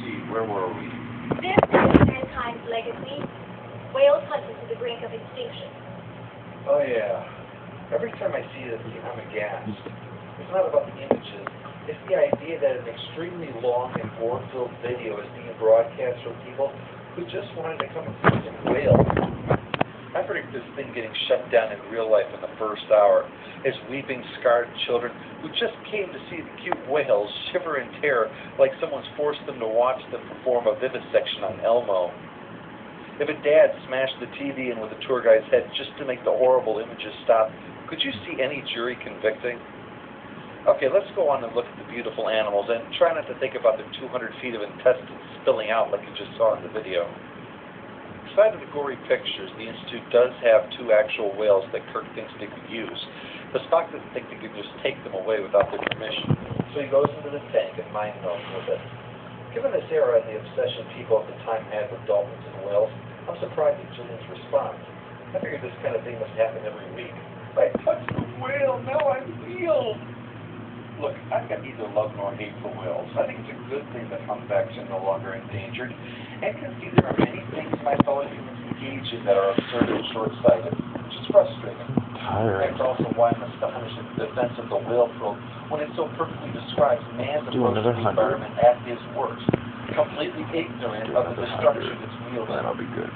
see, where were we? This is mankind's legacy. Whales hunted to the brink of extinction. Oh yeah. Every time I see this, I'm aghast. It's not about the images. It's the idea that an extremely long and gore-filled video is being broadcast from people who just wanted to come and see some whales. I predict this thing getting shut down in real life in the first hour as weeping, scarred children who just came to see the cute whales shiver in terror like someone's forced them to watch them perform a vivisection on Elmo. If a dad smashed the TV in with a tour guide's head just to make the horrible images stop, could you see any jury convicting? Okay, let's go on and look at the beautiful animals and try not to think about the 200 feet of intestines spilling out like you just saw in the video. Beside the gory pictures, the Institute does have 2 actual whales that Kirk thinks they could use, but Spock doesn't think they could just take them away without their permission, so he goes into the tank and mind melds with it. Given this era and the obsession people at the time had with dolphins and whales, I'm surprised at Julian's response. I figured this kind of thing must happen every week. I touched the whale, now I'm healed! Look, I've got neither love nor hate for whales. I think it's a good thing that humpbacks are no longer endangered, and can see there are many things my fellow humans engage in that are absurd and short-sighted, which is frustrating. That's also why I'm astonished at the defense of the whale probe when it so perfectly describes man's approach to the environment at his worst, completely ignorant of the destruction it's wielding. That'll be good.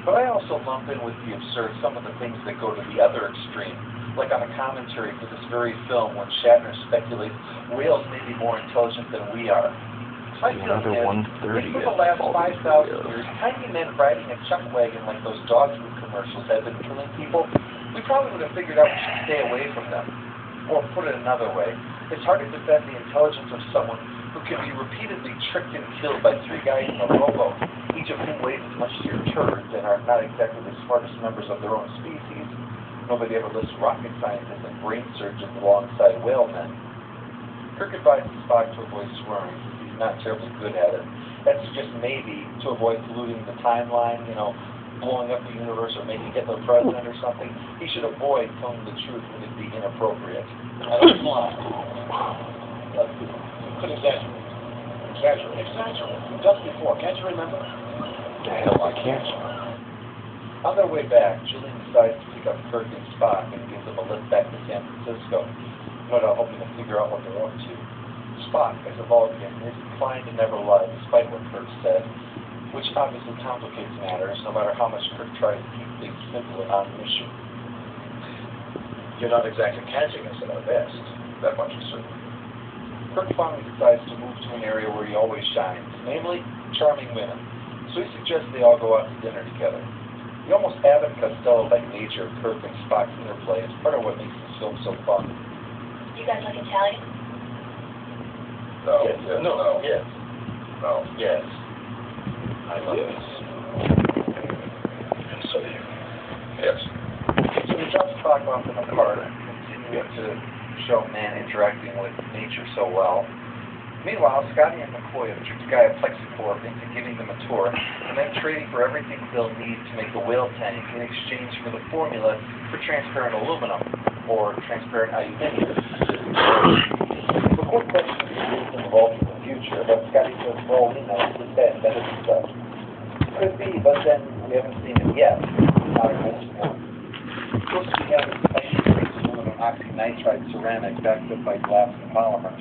But I also lump in with the absurd some of the things that go to the other extreme, like on a commentary for this very film when Shatner speculates whales may be more intelligent than we are. My feeling is, for the last 5,000 years, tiny men riding a chuck wagon like those dog food commercials have been killing people, we probably would have figured out we should stay away from them. Or put it another way, it's hard to defend the intelligence of someone who can be repeatedly tricked and killed by 3 guys in a rowboat, each of whom weighs as much as your turd and are not exactly the smartest members of their own species. Nobody ever lists rocket scientists and brain surgeons alongside whalemen. Kirk advises Spock to avoid swearing, since he's not terribly good at it. That's just maybe to avoid polluting the timeline, blowing up the universe or making Hitler president or something. He should avoid telling the truth when it'd be inappropriate. I don't lie. You could exaggerate. You've done it before, can't you remember? The hell I can't. On their way back, Julian decides to pick up Kirk and Spock and gives them a lift back to San Francisco, hoping to figure out what they're up to. Spock, as a Vulcan, is inclined to never lie, despite what Kirk said, which obviously complicates matters, no matter how much Kirk tries to keep things simple and on mission. You're not exactly catching us at our best. That much is certain. Kirk finally decides to move to an area where he always shines, namely charming women. So he suggests they all go out to dinner together. The almost Abbott Costello-like nature of Kirk and Spock's interplay is part of what makes this film so fun. Do you guys like Italian? No. Yes. Yes. No. No. Yes. No. Yes. I love Yes. this. And so do you. Yes. So we drop Spock off in the car and continue to show man interacting with nature so well. Meanwhile, Scotty and McCoy have tricked a guy at Plexicorp into giving them a tour and then trading for everything they'll need to make the whale tank in exchange for the formula for transparent aluminum, or transparent aluminium. McCoy questions the reason involved in the future, but Scotty says, well, we know it's the invented stuff. Could be, but then we haven't seen it yet. Not a question. First we have a special aluminum oxynitride ceramic backed up by glass and polymers.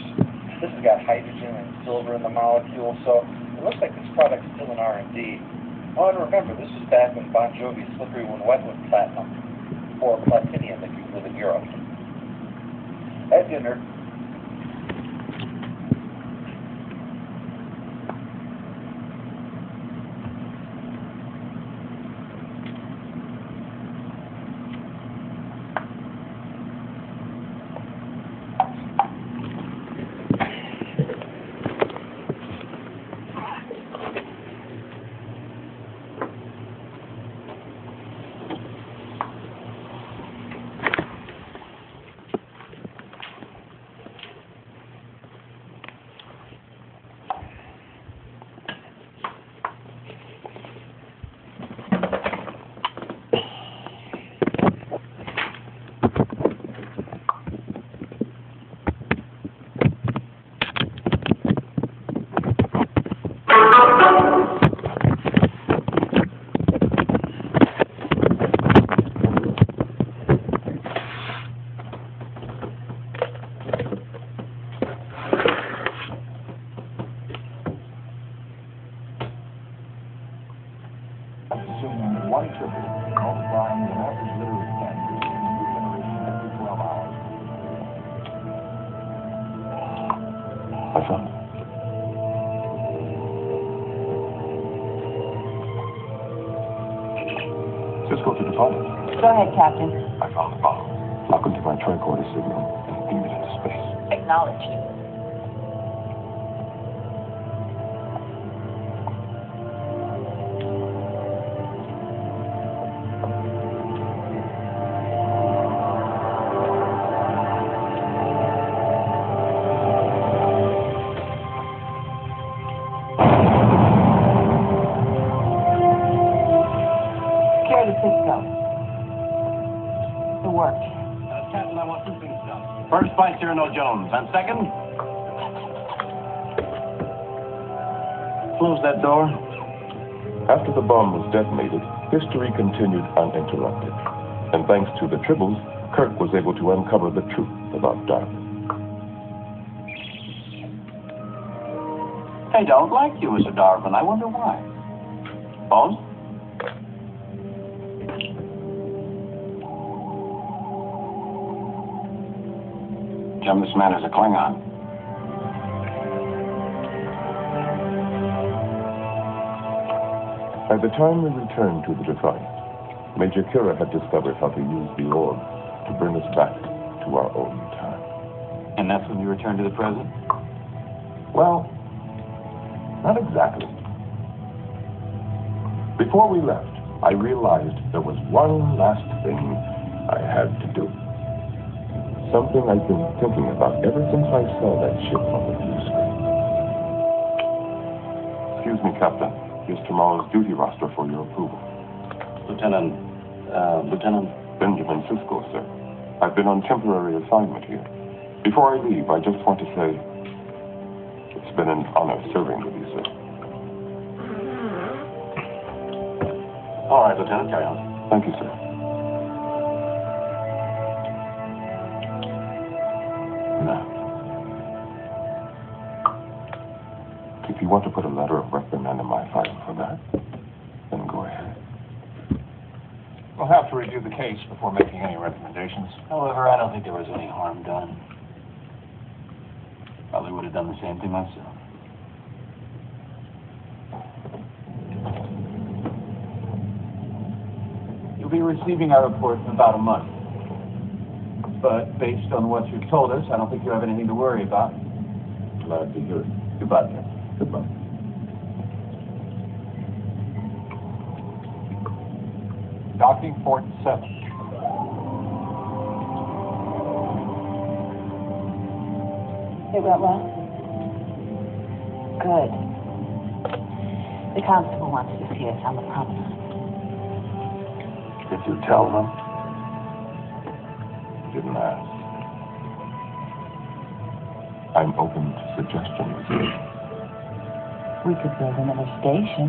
This has got hydrogen and silver in the molecule, so it looks like this product's still in R&D. Oh, and remember, this was back when Bon Jovi's Slippery When Wet was platinum, or platinium if you live in Europe. At dinner, I found it. Just go to the pilot. Go ahead, Captain. I found the bomb. Lock into my tricorder signal and beam it into space. Acknowledged. It worked. Captain, I want two things done. First, by Cyrano Jones. And second, close that door. After the bomb was detonated, history continued uninterrupted. And thanks to the Tribbles, Kirk was able to uncover the truth about Darwin. They don't like you, Mr. Darwin. I wonder why. Bones? Jim, this man is a Klingon. By the time we returned to the Defiant, Major Kira had discovered how to use the orb to bring us back to our own time. And that's when you returned to the present? Well, not exactly. Before we left, I realized there was one last thing I had to do. Something I've been thinking about ever since I saw that ship on the view screen. Excuse me, Captain. Here's tomorrow's duty roster for your approval. Lieutenant Benjamin Sisko, sir. I've been on temporary assignment here. Before I leave, I just want to say it's been an honor serving with you, sir. All right, Lieutenant, carry on. Thank you, sir. Now, if you want to put a letter of reprimand in my file for that, then go ahead. We'll have to review the case before making any recommendations. However, I don't think there was any harm done. Probably would have done the same thing myself. You'll be receiving our report in about a month. But based on what you've told us, I don't think you have anything to worry about. Glad to hear it. Goodbye, Captain. Goodbye. Docking Port 7. It went well? Good. The constable wants to see us on the promenade. Did you tell them? Didn't ask. I'm open to suggestions. We could build another station.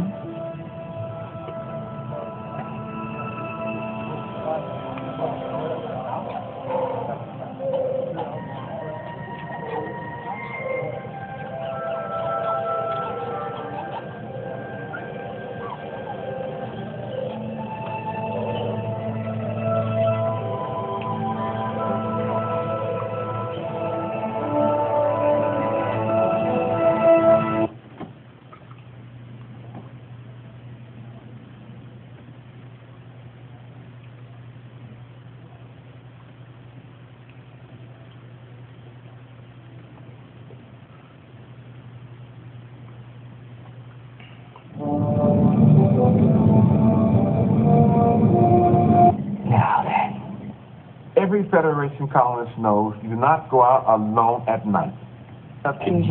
Every Federation colonist knows you do not go out alone at night. Okay.